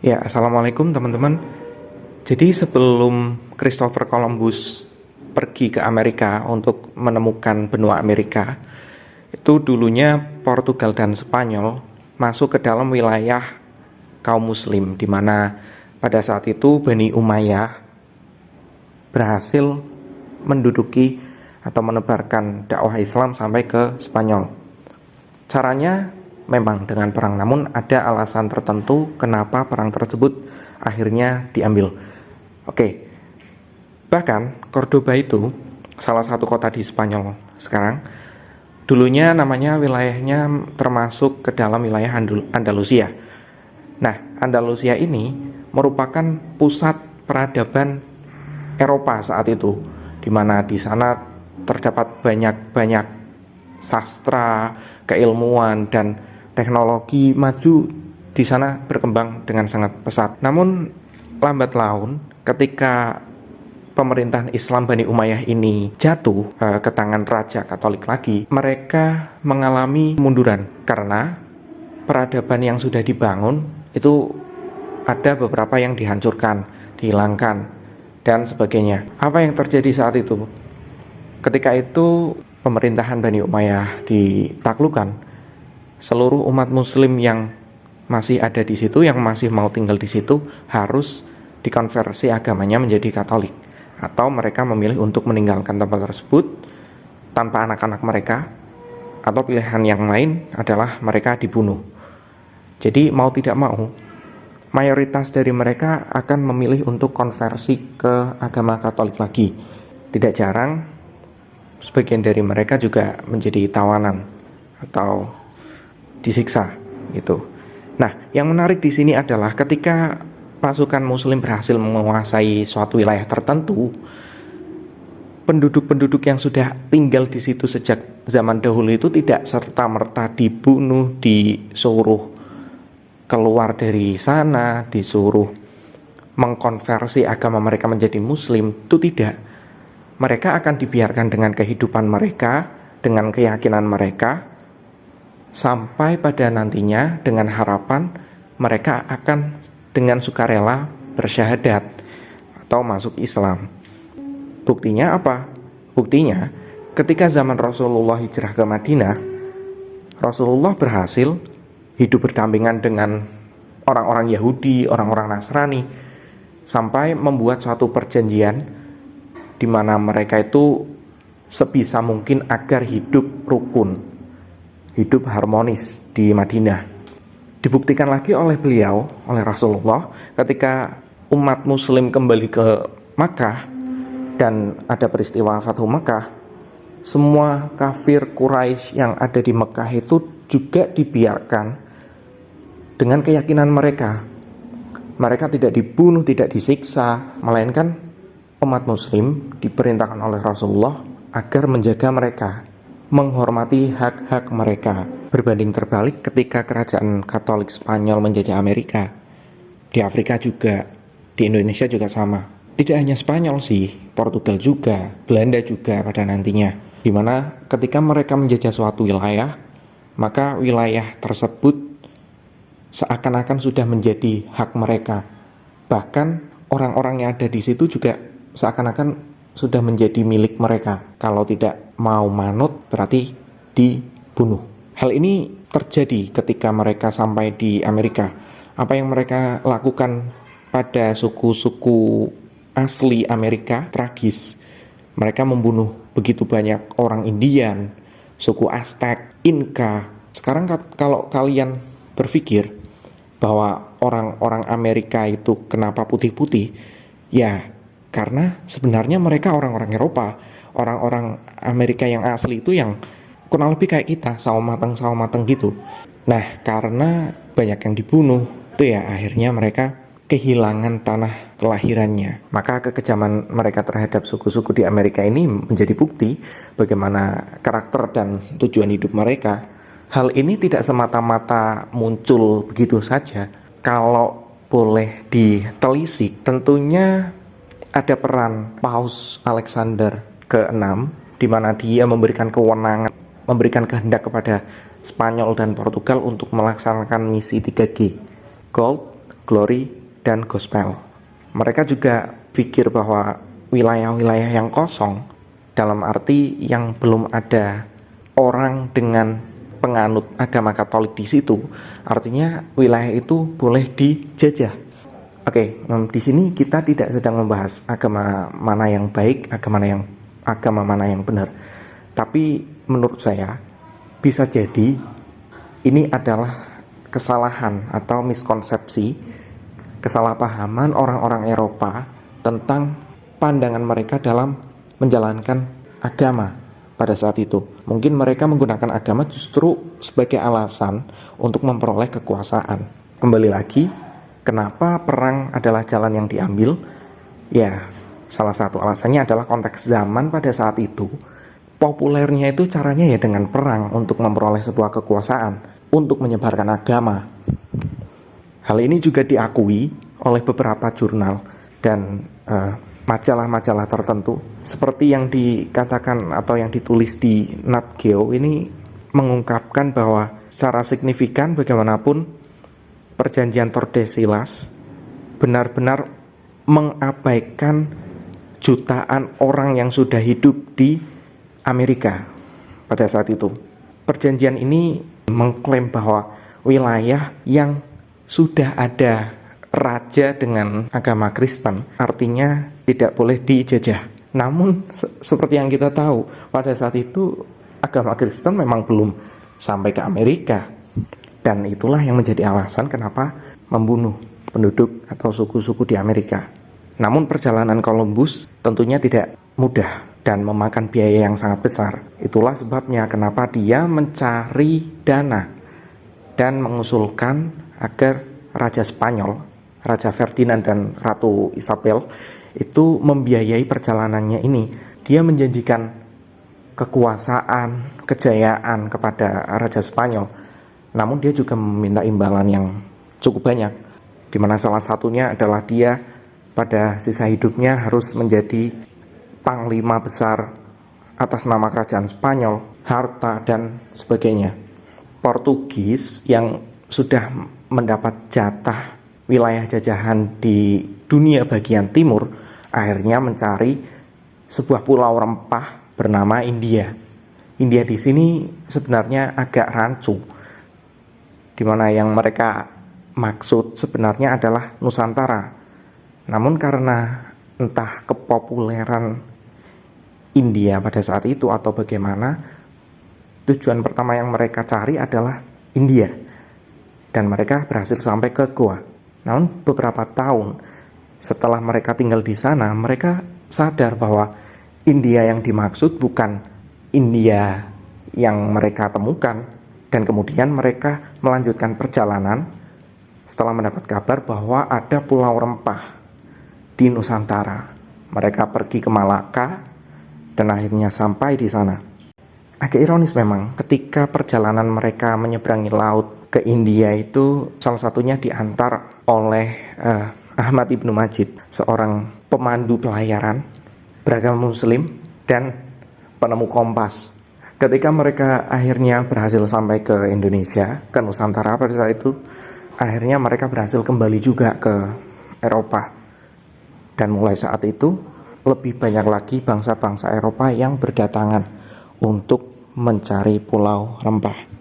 Ya, assalamualaikum teman-teman. Jadi sebelum Christopher Columbus pergi ke Amerika untuk menemukan benua Amerika, itu dulunya Portugal dan Spanyol masuk ke dalam wilayah kaum Muslim, di mana pada saat itu Bani Umayyah berhasil menduduki atau menebarkan dakwah Islam sampai ke Spanyol. Caranya memang dengan perang, namun ada alasan tertentu kenapa perang tersebut akhirnya diambil. Oke, bahkan Cordoba itu salah satu kota di Spanyol sekarang. Dulunya namanya wilayahnya termasuk ke dalam wilayah Andalusia. Nah, Andalusia ini merupakan pusat peradaban Eropa saat itu, di mana di sana terdapat banyak sastra, keilmuan, dan teknologi maju di sana berkembang dengan sangat pesat. Namun lambat laun ketika pemerintahan Islam Bani Umayyah ini jatuh ke tangan Raja Katolik lagi, mereka mengalami kemunduran karena peradaban yang sudah dibangun itu ada beberapa yang dihancurkan, dihilangkan, dan sebagainya. Apa yang terjadi saat itu? Ketika itu pemerintahan Bani Umayyah ditaklukkan, seluruh umat muslim yang masih ada di situ, yang masih mau tinggal di situ, harus dikonversi agamanya menjadi Katolik, atau mereka memilih untuk meninggalkan tempat tersebut tanpa anak-anak mereka, atau pilihan yang lain adalah mereka dibunuh. Jadi mau tidak mau, mayoritas dari mereka akan memilih untuk konversi ke agama Katolik lagi. Tidak jarang sebagian dari mereka juga menjadi tawanan atau disiksa gitu. Nah, yang menarik di sini adalah ketika pasukan muslim berhasil menguasai suatu wilayah tertentu, penduduk-penduduk yang sudah tinggal di situ sejak zaman dahulu itu tidak serta-merta dibunuh, disuruh keluar dari sana, disuruh mengkonversi agama mereka menjadi muslim. Itu tidak. Mereka akan dibiarkan dengan kehidupan mereka, dengan keyakinan mereka, sampai pada nantinya dengan harapan mereka akan dengan sukarela bersyahadat atau masuk Islam. Buktinya apa? Buktinya ketika zaman Rasulullah hijrah ke Madinah, Rasulullah berhasil hidup berdampingan dengan orang-orang Yahudi, orang-orang Nasrani, sampai membuat suatu perjanjian di mana mereka itu sebisa mungkin agar hidup rukun, hidup harmonis di Madinah. Dibuktikan lagi oleh beliau, oleh Rasulullah, ketika umat muslim kembali ke Makkah dan ada peristiwa Fathu Makkah, semua kafir Quraisy yang ada di Makkah itu juga dibiarkan dengan keyakinan mereka. Mereka tidak dibunuh, tidak disiksa, melainkan umat muslim diperintahkan oleh Rasulullah agar menjaga mereka, menghormati hak-hak mereka. Berbanding terbalik ketika kerajaan Katolik Spanyol menjajah Amerika, di Afrika juga, di Indonesia juga sama. Tidak hanya Spanyol sih, Portugal juga, Belanda juga pada nantinya, dimana ketika mereka menjajah suatu wilayah, maka wilayah tersebut seakan-akan sudah menjadi hak mereka. Bahkan orang-orang yang ada di situ juga seakan-akan sudah menjadi milik mereka. Kalau tidak mau manut berarti dibunuh. Hal ini terjadi ketika mereka sampai di Amerika. Apa yang mereka lakukan pada suku-suku asli Amerika tragis. Mereka membunuh begitu banyak orang Indian, suku Aztec, Inca. Sekarang kalau kalian berpikir bahwa orang-orang Amerika itu kenapa putih-putih, ya karena sebenarnya mereka orang-orang Eropa. Orang-orang Amerika yang asli itu yang kurang lebih kayak kita, sawo mateng gitu. Nah, karena banyak yang dibunuh, itu ya akhirnya mereka kehilangan tanah kelahirannya. Maka kekejaman mereka terhadap suku-suku di Amerika ini menjadi bukti bagaimana karakter dan tujuan hidup mereka. Hal ini tidak semata-mata muncul begitu saja. Kalau boleh ditelisik, tentunya ada peran Paus Alexander ke-6, di mana dia memberikan kewenangan, memberikan kehendak kepada Spanyol dan Portugal untuk melaksanakan misi 3G, Gold, glory, dan gospel. Mereka juga pikir bahwa wilayah-wilayah yang kosong, dalam arti yang belum ada orang dengan penganut agama Katolik di situ, artinya wilayah itu boleh dijajah. Oke, di sini kita tidak sedang membahas agama mana yang baik, agama mana yang benar. Tapi menurut saya bisa jadi ini adalah kesalahan atau miskonsepsi, kesalahpahaman orang-orang Eropa tentang pandangan mereka dalam menjalankan agama pada saat itu. Mungkin mereka menggunakan agama justru sebagai alasan untuk memperoleh kekuasaan. Kembali lagi, kenapa perang adalah jalan yang diambil? Ya, salah satu alasannya adalah konteks zaman pada saat itu. Populernya itu caranya ya dengan perang untuk memperoleh sebuah kekuasaan, untuk menyebarkan agama. Hal ini juga diakui oleh beberapa jurnal dan majalah-majalah tertentu, seperti yang dikatakan atau yang ditulis di Nat Geo ini mengungkapkan bahwa secara signifikan bagaimanapun perjanjian Tordesillas benar-benar mengabaikan jutaan orang yang sudah hidup di Amerika pada saat itu. Perjanjian ini mengklaim bahwa wilayah yang sudah ada raja dengan agama Kristen artinya tidak boleh dijajah. Namun seperti yang kita tahu, pada saat itu agama Kristen memang belum sampai ke Amerika, dan itulah yang menjadi alasan kenapa membunuh penduduk atau suku-suku di Amerika. Namun perjalanan Columbus tentunya tidak mudah dan memakan biaya yang sangat besar. Itulah sebabnya kenapa dia mencari dana dan mengusulkan agar Raja Spanyol, Raja Ferdinand dan Ratu Isabel itu membiayai perjalanannya ini. Dia menjanjikan kekuasaan, kejayaan kepada Raja Spanyol. Namun dia juga meminta imbalan yang cukup banyak, di mana salah satunya adalah dia pada sisa hidupnya harus menjadi panglima besar atas nama kerajaan Spanyol, harta dan sebagainya. Portugis yang sudah mendapat jatah wilayah jajahan di dunia bagian timur akhirnya mencari sebuah pulau rempah bernama India. India di sini sebenarnya agak rancu, di mana yang mereka maksud sebenarnya adalah Nusantara. Namun karena entah kepopuleran India pada saat itu atau bagaimana, tujuan pertama yang mereka cari adalah India, dan mereka berhasil sampai ke Goa. Namun beberapa tahun setelah mereka tinggal di sana, mereka sadar bahwa India yang dimaksud bukan India yang mereka temukan, dan kemudian mereka melanjutkan perjalanan setelah mendapat kabar bahwa ada pulau rempah di Nusantara. Mereka pergi ke Malaka dan akhirnya sampai di sana. Agak ironis memang, ketika perjalanan mereka menyeberangi laut ke India itu salah satunya diantar oleh Ahmad Ibnu Majid, seorang pemandu pelayaran beragama Muslim dan penemu kompas. Ketika mereka akhirnya berhasil sampai ke Indonesia, ke Nusantara pada saat itu, akhirnya mereka berhasil kembali juga ke Eropa. Dan mulai saat itu, lebih banyak lagi bangsa-bangsa Eropa yang berdatangan untuk mencari pulau rempah.